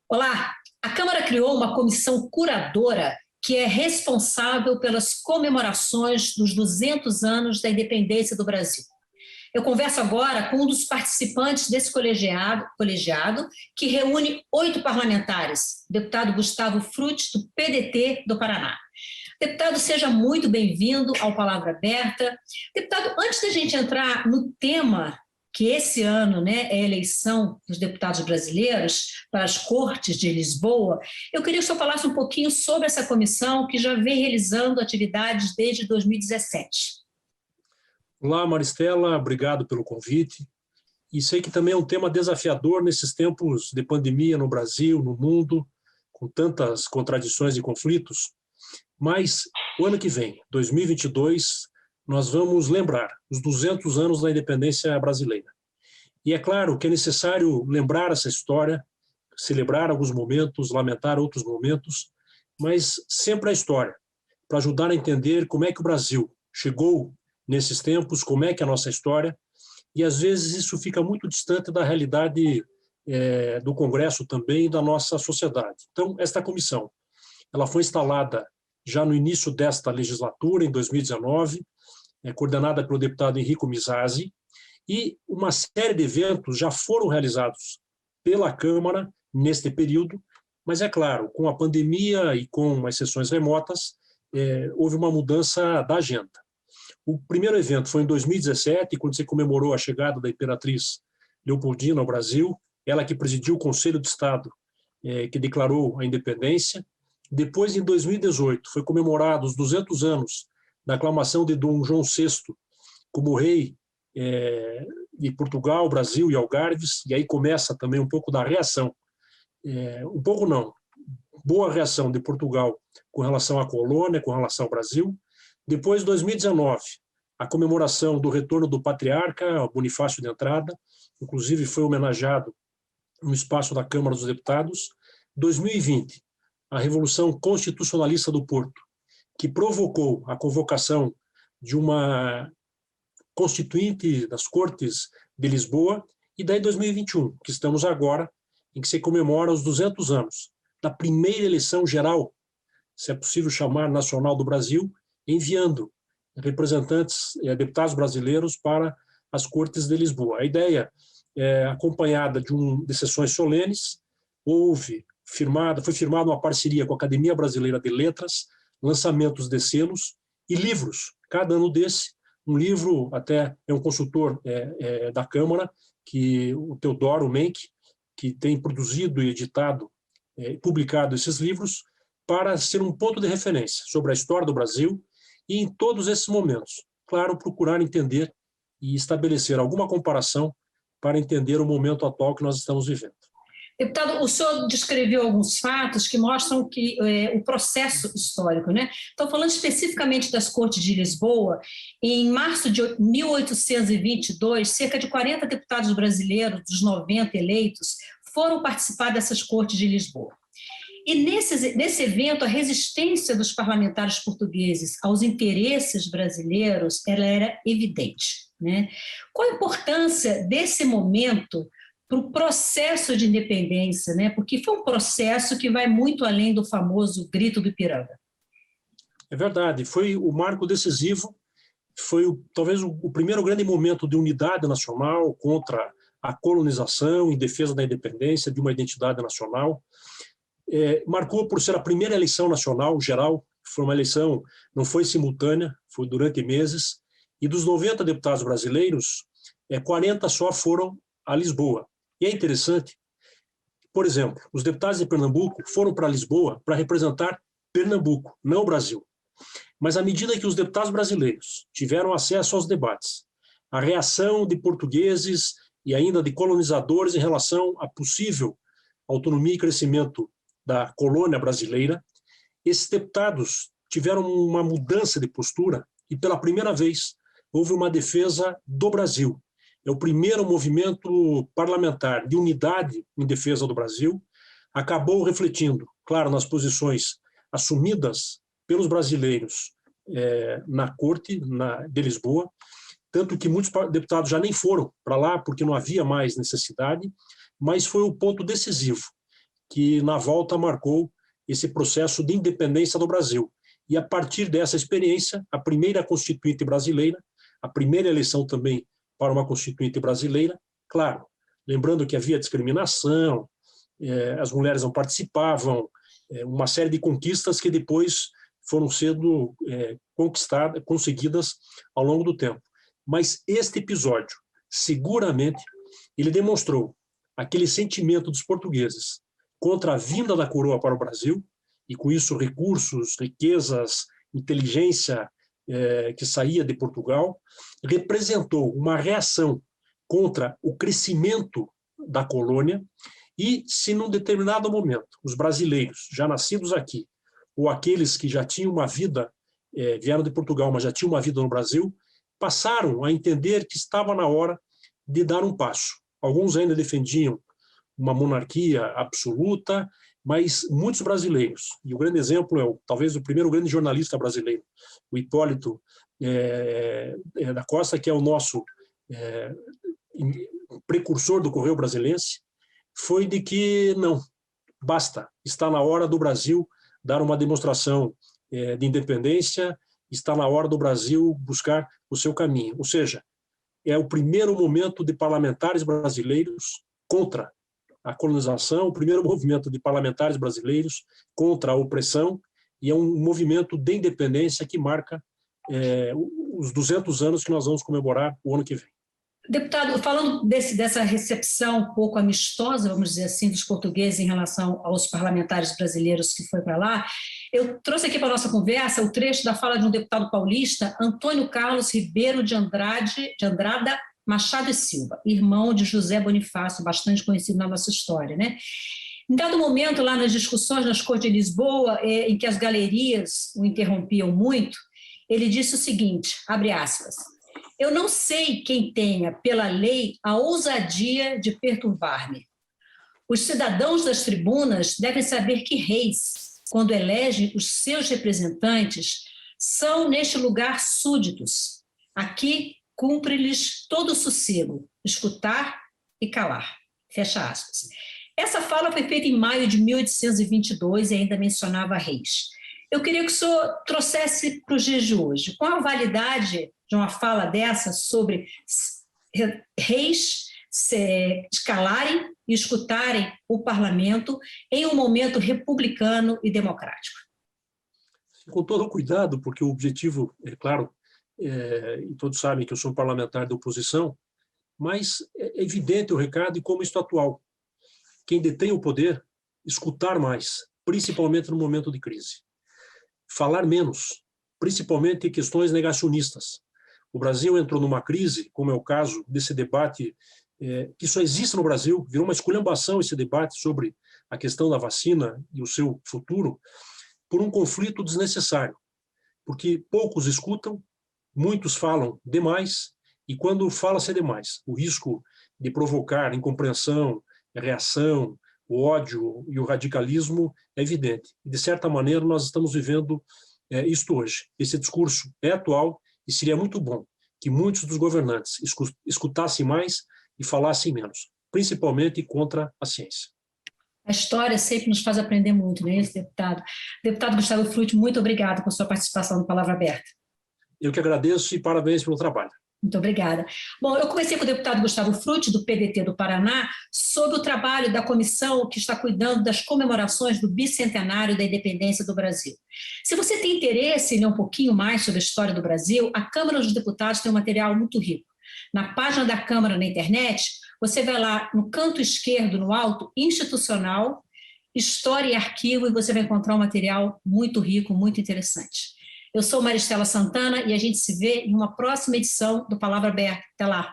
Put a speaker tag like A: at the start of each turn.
A: Olá! A Câmara criou uma comissão curadora que é responsável pelas comemorações dos 200 anos da independência do Brasil. Eu converso agora com um dos participantes desse colegiado que reúne 8 parlamentares, o deputado Gustavo Frutti, do PDT do Paraná. Deputado, seja muito bem-vindo ao Palavra Aberta. Deputado, antes da gente entrar no tema, que esse ano, é a eleição dos deputados brasileiros para as Cortes de Lisboa, eu queria que o senhor falasse um pouquinho sobre essa comissão que já vem realizando atividades desde 2017.
B: Olá, Maristela, obrigado pelo convite. E sei que também é um tema desafiador nesses tempos de pandemia no Brasil, no mundo, com tantas contradições e conflitos. Mas o ano que vem, 2022, nós vamos lembrar os 200 anos da independência brasileira. E é claro que é necessário lembrar essa história, celebrar alguns momentos, lamentar outros momentos, mas sempre a história, para ajudar a entender como é que o Brasil chegou nesses tempos, como é que é a nossa história, e às vezes isso fica muito distante da realidade do Congresso também e da nossa sociedade. Então, esta comissão, ela foi instalada já no início desta legislatura, em 2019, coordenada pelo deputado Enrico Mizasi, e uma série de eventos já foram realizados pela Câmara neste período, mas é claro, com a pandemia e com as sessões remotas, houve uma mudança da agenda. O primeiro evento foi em 2017, quando se comemorou a chegada da Imperatriz Leopoldina ao Brasil, ela que presidiu o Conselho de Estado, que declarou a independência. Depois, em 2018, foi comemorado os 200 anos da aclamação de Dom João VI como rei de Portugal, Brasil e Algarves, e aí começa também um pouco da reação, um pouco não, boa reação de Portugal com relação à colônia, com relação ao Brasil. Depois, 2019, a comemoração do retorno do patriarca Bonifácio de Entrada, inclusive foi homenageado no espaço da Câmara dos Deputados. 2020, a Revolução Constitucionalista do Porto, que provocou a convocação de uma constituinte das Cortes de Lisboa, e daí 2021, que estamos agora, em que se comemora os 200 anos da primeira eleição geral, se é possível chamar nacional do Brasil, enviando representantes, deputados brasileiros para as Cortes de Lisboa. A ideia é acompanhada de sessões solenes, foi firmada uma parceria com a Academia Brasileira de Letras, lançamentos de selos e livros. Cada ano desse, um livro, até é um consultor da Câmara, o Teodoro Menck, que tem produzido e editado, publicado esses livros, para ser um ponto de referência sobre a história do Brasil e em todos esses momentos. Claro, procurar entender e estabelecer alguma comparação para entender o momento atual que nós estamos vivendo.
A: Deputado, o senhor descreveu alguns fatos que mostram que o processo histórico, Então, falando especificamente das Cortes de Lisboa, em março de 1822, cerca de 40 deputados brasileiros, dos 90 eleitos, foram participar dessas Cortes de Lisboa. E nesse evento, a resistência dos parlamentares portugueses aos interesses brasileiros ela era evidente. Qual a importância desse momento para o processo de independência, porque foi um processo que vai muito além do famoso grito do Ipiranga?
B: É verdade, foi o marco decisivo, foi talvez o primeiro grande momento de unidade nacional contra a colonização, em defesa da independência, de uma identidade nacional. Marcou por ser a primeira eleição nacional geral, foi uma eleição, não foi simultânea, foi durante meses, e dos 90 deputados brasileiros, 40 só foram a Lisboa. E é interessante, por exemplo, os deputados de Pernambuco foram para Lisboa para representar Pernambuco, não o Brasil. Mas à medida que os deputados brasileiros tiveram acesso aos debates, a reação de portugueses e ainda de colonizadores em relação à possível autonomia e crescimento da colônia brasileira, esses deputados tiveram uma mudança de postura e pela primeira vez houve uma defesa do Brasil. É o primeiro movimento parlamentar de unidade em defesa do Brasil, acabou refletindo, claro, nas posições assumidas pelos brasileiros na Corte de Lisboa, tanto que muitos deputados já nem foram para lá porque não havia mais necessidade, mas foi um ponto decisivo, que na volta marcou esse processo de independência do Brasil. E a partir dessa experiência, a primeira Constituinte brasileira, a primeira eleição também para uma Constituinte brasileira, claro, lembrando que havia discriminação, as mulheres não participavam, uma série de conquistas que depois foram sendo conseguidas ao longo do tempo. Mas este episódio, seguramente, ele demonstrou aquele sentimento dos portugueses contra a vinda da coroa para o Brasil, e com isso recursos, riquezas, inteligência que saía de Portugal, representou uma reação contra o crescimento da colônia. E se num determinado momento os brasileiros já nascidos aqui, ou aqueles que já tinham uma vida, vieram de Portugal, mas já tinham uma vida no Brasil, passaram a entender que estava na hora de dar um passo. Alguns ainda defendiam uma monarquia absoluta, mas muitos brasileiros, e o grande exemplo é talvez o primeiro grande jornalista brasileiro, o Hipólito da Costa, que é o nosso precursor do Correio Brasilense, foi de que não, basta, está na hora do Brasil dar uma demonstração de independência, está na hora do Brasil buscar o seu caminho. Ou seja, é o primeiro momento de parlamentares brasileiros contra a colonização, o primeiro movimento de parlamentares brasileiros contra a opressão, e é um movimento de independência que marca os 200 anos que nós vamos comemorar o ano que vem.
A: Deputado, falando dessa recepção um pouco amistosa, vamos dizer assim, dos portugueses em relação aos parlamentares brasileiros que foi para lá, eu trouxe aqui para a nossa conversa o trecho da fala de um deputado paulista, Antônio Carlos Ribeiro de Andrada Machado e Silva, irmão de José Bonifácio, bastante conhecido na nossa história, né? Em dado momento, lá nas discussões nas Cortes de Lisboa, em que as galerias o interrompiam muito, ele disse o seguinte, abre aspas, eu não sei quem tenha, pela lei, a ousadia de perturbar-me. Os cidadãos das tribunas devem saber que reis, quando elegem os seus representantes, são, neste lugar, súditos. Aqui, cumpre-lhes todo o sossego, escutar e calar. Fecha aspas. Essa fala foi feita em maio de 1822 e ainda mencionava reis. Eu queria que o senhor trouxesse para os dias de hoje. Qual a validade de uma fala dessa sobre reis se calarem e escutarem o parlamento em um momento republicano e democrático?
B: Com todo cuidado, porque o objetivo, é claro, e todos sabem que eu sou parlamentar da oposição, mas é evidente o recado e como isso é atual. Quem detém o poder, escutar mais, principalmente no momento de crise. Falar menos, principalmente em questões negacionistas. O Brasil entrou numa crise, como é o caso desse debate, que só existe no Brasil, virou uma esculhambação esse debate sobre a questão da vacina e o seu futuro, por um conflito desnecessário. Porque poucos escutam, muitos falam demais, e quando fala-se demais, o risco de provocar incompreensão, reação, o ódio e o radicalismo é evidente. E, de certa maneira, nós estamos vivendo isto hoje. Esse discurso é atual e seria muito bom que muitos dos governantes escutassem mais e falassem menos, principalmente contra a ciência.
A: A história sempre nos faz aprender muito, não é isso, deputado? Deputado Gustavo Frutti, muito obrigado por sua participação no Palavra Aberta.
B: Eu que agradeço e parabéns pelo trabalho.
A: Muito obrigada. Bom, eu conversei com o deputado Gustavo Frutti, do PDT do Paraná, sobre o trabalho da comissão que está cuidando das comemorações do bicentenário da independência do Brasil. Se você tem interesse em ler um pouquinho mais sobre a história do Brasil, a Câmara dos Deputados tem um material muito rico. Na página da Câmara na internet, você vai lá no canto esquerdo, no alto, institucional, história e arquivo, e você vai encontrar um material muito rico, muito interessante. Eu sou Maristela Santana e a gente se vê em uma próxima edição do Palavra Aberta. Até lá!